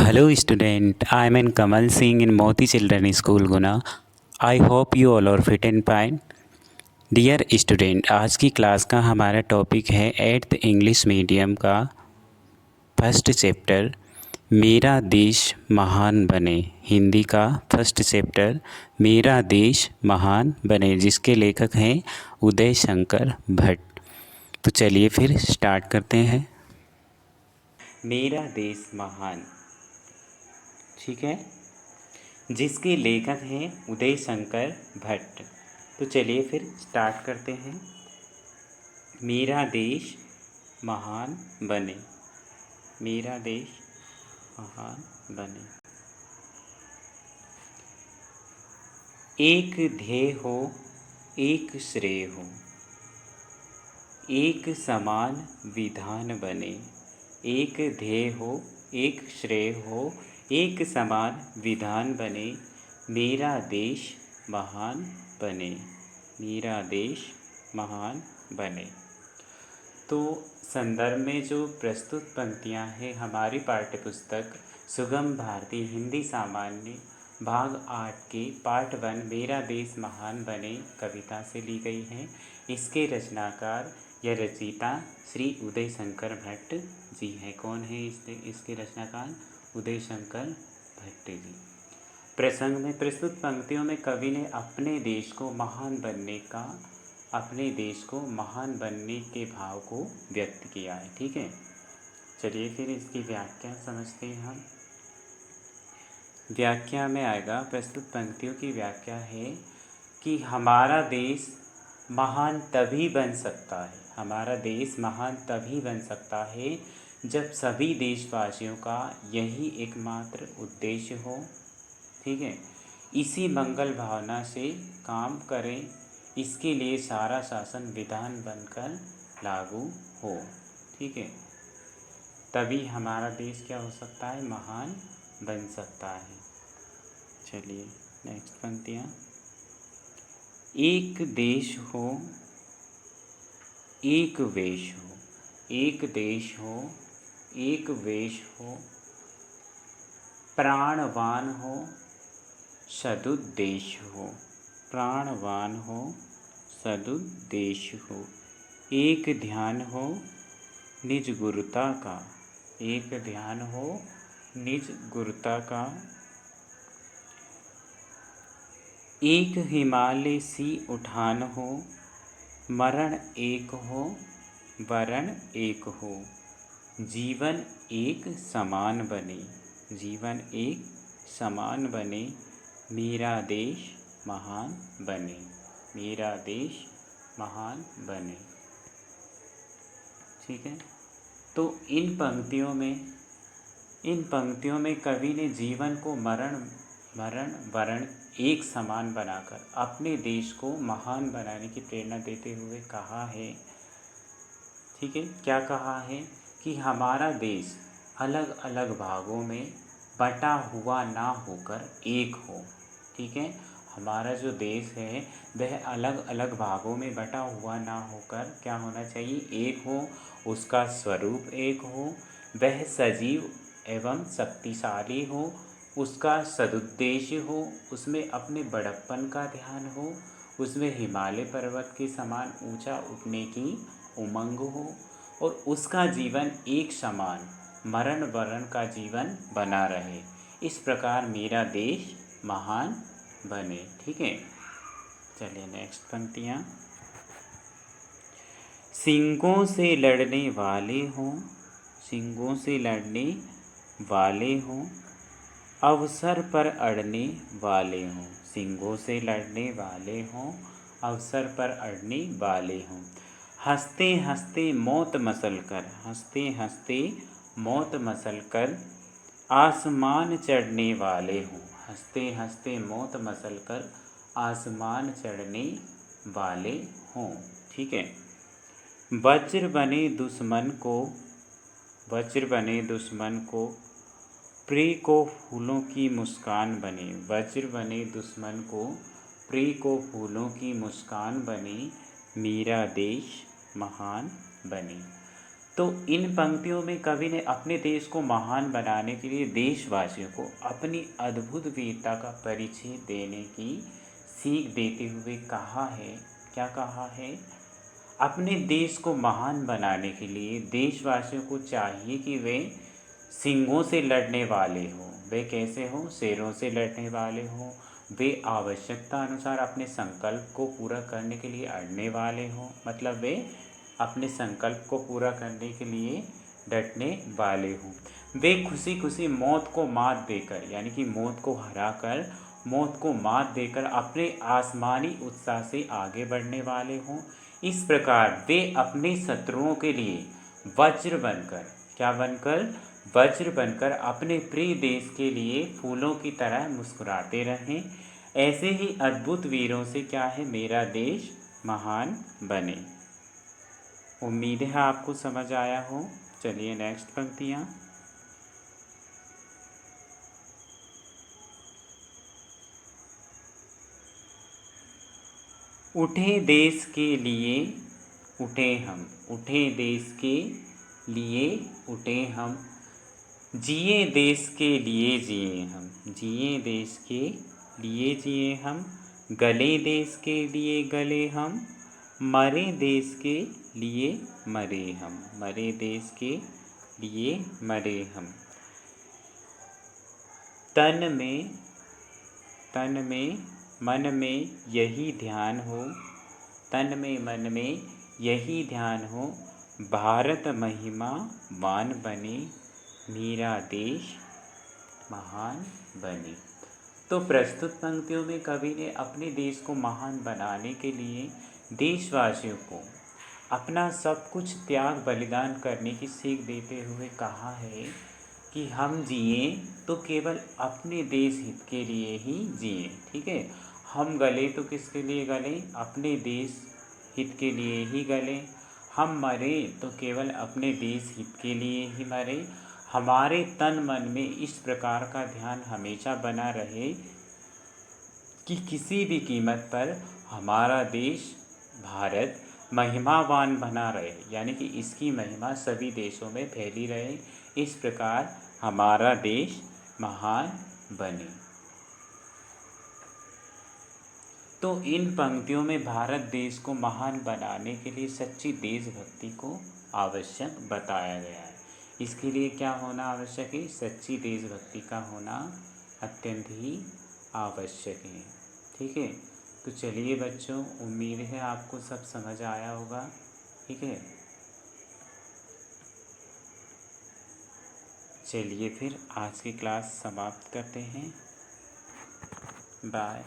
Hello student, I am in Kamal Singh in Moti Children School Guna. I hope you all are fit and fine. Dear student, आज की class का हमारा topic है 8th English medium का first chapter मेरा देश महान बने। हिंदी का फर्स्ट चैप्टर मेरा देश महान बने, जिसके लेखक हैं उदय शंकर भट्ट। तो चलिए फिर स्टार्ट करते हैं। मेरा देश महान, ठीक है, जिसके लेखक हैं उदय शंकर भट्ट। तो चलिए फिर स्टार्ट करते हैं। मेरा देश महान बने, मेरा देश महान बने। एक ध्येय हो, एक श्रेय हो, एक समान विधान बने। एक ध्येय हो, एक श्रेय हो, एक समान विधान बने। मेरा देश महान बने, मेरा देश महान बने। तो संदर्भ में जो प्रस्तुत पंक्तियां हैं हमारी पाठ्यपुस्तक सुगम भारती हिंदी सामान्य भाग 8 के पार्ट 1 मेरा देश महान बने कविता से ली गई हैं। इसके रचनाकार या रचयिता श्री उदय शंकर भट्ट जी हैं। कौन है इसके रचनाकार? उदय शंकर भट्ट जी। प्रसंग में प्रस्तुत पंक्तियों में कवि ने अपने देश को महान बनने का, अपने देश को महान बनने के भाव को व्यक्त किया है। ठीक है, चलिए फिर इसकी व्याख्या समझते हैं हम। व्याख्या में आएगा, प्रस्तुत पंक्तियों की व्याख्या है कि हमारा देश महान तभी बन सकता है, हमारा देश महान तभी बन सकता है जब सभी देशवासियों का यही एकमात्र उद्देश्य हो। ठीक है, इसी मंगल भावना से काम करें, इसके लिए सारा शासन विधान बनकर लागू हो। ठीक है, तभी हमारा देश क्या हो सकता है? महान बन सकता है। चलिए नेक्स्ट पंक्तियाँ। एक देश हो, एक वेश हो, एक देश हो, एक वेश हो, प्राणवान हो, सदुद्देश्य हो, प्राणवान हो, सदुद्देश्य हो, एक ध्यान हो निज गुरुता का, एक ध्यान हो निज गुरुता का, एक हिमालय सी उठान हो, मरण एक हो, वरण एक हो, जीवन एक समान बने, जीवन एक समान बने, मेरा देश महान बने, मेरा देश महान बने। ठीक है, तो इन पंक्तियों में कवि ने जीवन को मरण वरण एक समान बनाकर अपने देश को महान बनाने की प्रेरणा देते हुए कहा है। ठीक है, क्या कहा है? कि हमारा देश अलग अलग भागों में बटा हुआ ना होकर एक हो। ठीक है, हमारा जो देश है वह अलग अलग भागों में बटा हुआ ना होकर क्या होना चाहिए? एक हो, उसका स्वरूप एक हो, वह सजीव एवं शक्तिशाली हो, उसका सदुद्देश्य हो, उसमें अपने बड़प्पन का ध्यान हो, उसमें हिमालय पर्वत के समान ऊंचा उठने की उमंग हो, और उसका जीवन एक समान मरण वरण का जीवन बना रहे। इस प्रकार मेरा देश महान बने। ठीक है, चलिए नेक्स्ट पंक्तियाँ। सिंगों से लड़ने वाले हों, सिंगों से लड़ने वाले हों, अवसर पर अड़ने वाले हों, सिंगों से लड़ने वाले हों, अवसर पर अड़ने वाले हों, हंसते हंसते मौत मसल कर, हंसते हंसते मौत मसल कर आसमान चढ़ने वाले हों, हंसते हंसते मौत मसल कर आसमान चढ़ने वाले हों। ठीक है, वज्र बने दुश्मन को, वज्र बने दुश्मन को, प्रिय को फूलों की मुस्कान बने, वज्र बने दुश्मन को, प्रिय को फूलों की मुस्कान बने, मेरा देश महान बने। तो इन पंक्तियों में कवि ने अपने देश को महान बनाने के लिए देशवासियों को अपनी अद्भुत वीरता का परिचय देने की सीख देते हुए कहा है, क्या कहा है? अपने देश को महान बनाने के लिए देशवासियों को चाहिए कि वे सिंहों से लड़ने वाले हों। वे कैसे हों? शेरों से लड़ने वाले हों। वे आवश्यकता अनुसार अपने संकल्प को पूरा करने के लिए अड़ने वाले हों, मतलब वे अपने संकल्प को पूरा करने के लिए डटने वाले हों। वे खुशी खुशी मौत को मात देकर, यानी कि मौत को हराकर, मौत को मात देकर अपने आसमानी उत्साह से आगे बढ़ने वाले हों। इस प्रकार वे अपने शत्रुओं के लिए वज्र बनकर, क्या बनकर? वज्र बनकर अपने प्रिय देश के लिए फूलों की तरह मुस्कुराते रहें। ऐसे ही अद्भुत वीरों से क्या है, मेरा देश महान बने। उम्मीद है आपको समझ आया हो। चलिए नेक्स्ट पंक्तियाँ। उठे देश के लिए उठे हम, उठे देश के लिए उठे हम, जिए देश के लिए जिए हम, जिए देश के लिए जिए हम, गले देश के लिए गले हम, मरे देश के लिए मरे हम, मरे देश के लिए मरे हम। तन में मन में यही ध्यान हो, तन में मन में यही ध्यान हो, भारत महिमावान बने, मेरा देश महान बने। तो प्रस्तुत पंक्तियों में कवि ने अपने देश को महान बनाने के लिए देशवासियों को अपना सब कुछ त्याग बलिदान करने की सीख देते हुए कहा है कि हम जिए तो केवल अपने देश हित के लिए ही जिए। ठीक है, हम गले तो किसके लिए गले? अपने देश हित के लिए ही गले। हम मरे तो केवल अपने देश हित के लिए ही मरे। हमारे तन मन में इस प्रकार का ध्यान हमेशा बना रहे कि किसी भी कीमत पर हमारा देश भारत महिमावान बना रहे, यानी कि इसकी महिमा सभी देशों में फैली रहे। इस प्रकार हमारा देश महान बने। तो इन पंक्तियों में भारत देश को महान बनाने के लिए सच्ची देशभक्ति को आवश्यक बताया गया है। इसके लिए क्या होना आवश्यक है? सच्ची देशभक्ति का होना अत्यंत ही आवश्यक है। ठीक है, तो चलिए बच्चों, उम्मीद है आपको सब समझ आया होगा। ठीक है, चलिए फिर आज की क्लास समाप्त करते हैं। बाय।